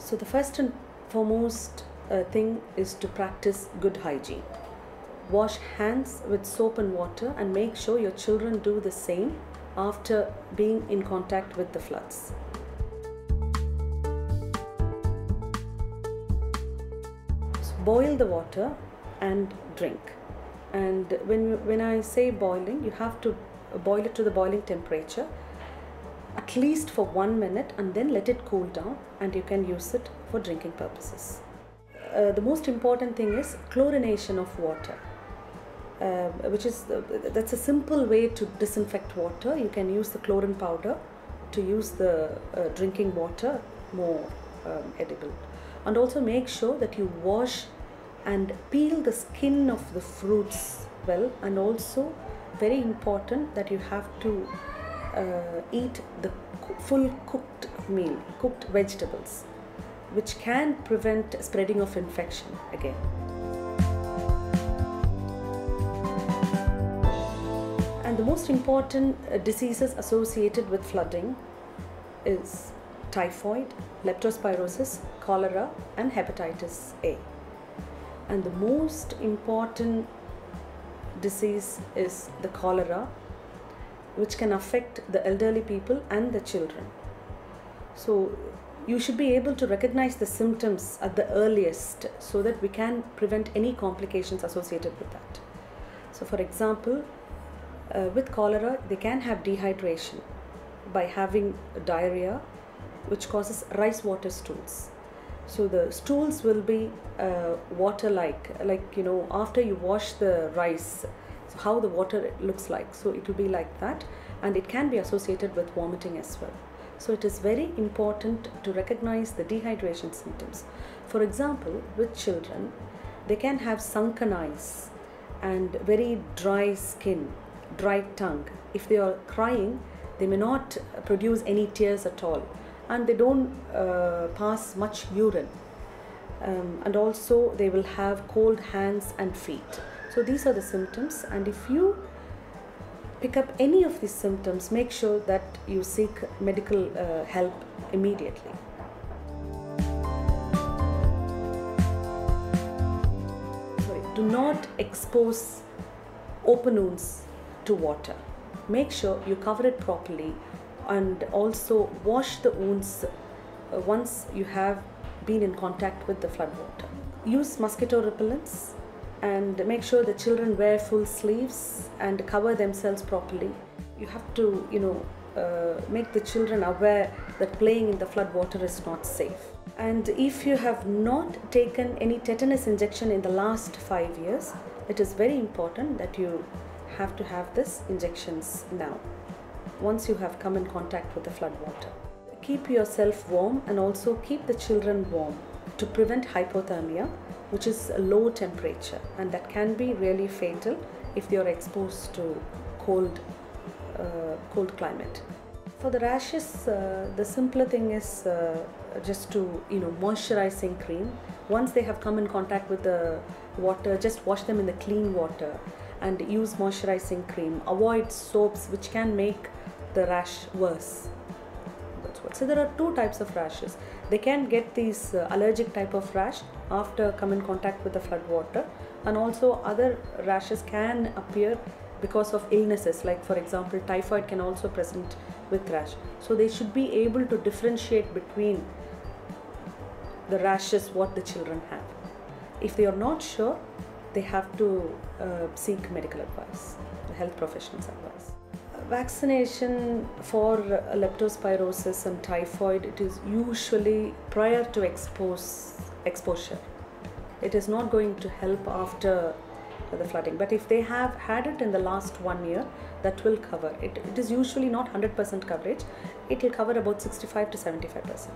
So the first and foremost thing is to practice good hygiene. Wash hands with soap and water and make sure your children do the same after being in contact with the floods. So boil the water and drink. And when I say boiling, you have to boil it to the boiling temperature at least for 1 minute and then let it cool down, and you can use it for drinking purposes. The most important thing is chlorination of water, that's a simple way to disinfect water. You can use the chlorine powder to use the drinking water more edible. And also make sure that you wash and peel the skin of the fruits well, and also very important that you have to eat the full cooked meal, cooked vegetables, which can prevent spreading of infection again. And the most important diseases associated with flooding is typhoid, leptospirosis, cholera and hepatitis A. And the most important disease is the cholera, which can affect the elderly people and the children. So you should be able to recognize the symptoms at the earliest so that we can prevent any complications associated with that. So for example, with cholera, they can have dehydration by having diarrhea, which causes rice water stools. So the stools will be water-like, after you wash the rice, so how the water looks like. So it will be like that, and it can be associated with vomiting as well. So it is very important to recognize the dehydration symptoms. For example, with children, they can have sunken eyes and very dry skin, dry tongue. If they are crying, they may not produce any tears at all, and they don't pass much urine. And also they will have cold hands and feet. So these are the symptoms, and if you pick up any of these symptoms, make sure that you seek medical help immediately. Do not expose open wounds to water. Make sure you cover it properly, and also wash the wounds once you have been in contact with the flood water. Use mosquito repellents and make sure the children wear full sleeves and cover themselves properly. You have to, make the children aware that playing in the flood water is not safe. And if you have not taken any tetanus injection in the last 5 years, it is very important that you have to have this injections now, once you have come in contact with the flood water. Keep yourself warm and also keep the children warm to prevent hypothermia, which is a low temperature, and that can be really fatal if they are exposed to cold climate. For the rashes, the simpler thing is just to moisturizing cream. Once they have come in contact with the water, just wash them in the clean water and use moisturizing cream. Avoid soaps, which can make the rash worse. So there are two types of rashes. They can get these allergic type of rash after come in contact with the flood water, and also other rashes can appear because of illnesses, like for example typhoid can also present with rash. So they should be able to differentiate between the rashes what the children have. If they are not sure, they have to seek medical advice, the health professionals' advice. Vaccination for leptospirosis and typhoid, it is usually prior to exposure. It is not going to help after the flooding, but if they have had it in the last 1 year, that will cover it. It is usually not 100% coverage. It will cover about 65 to 75%.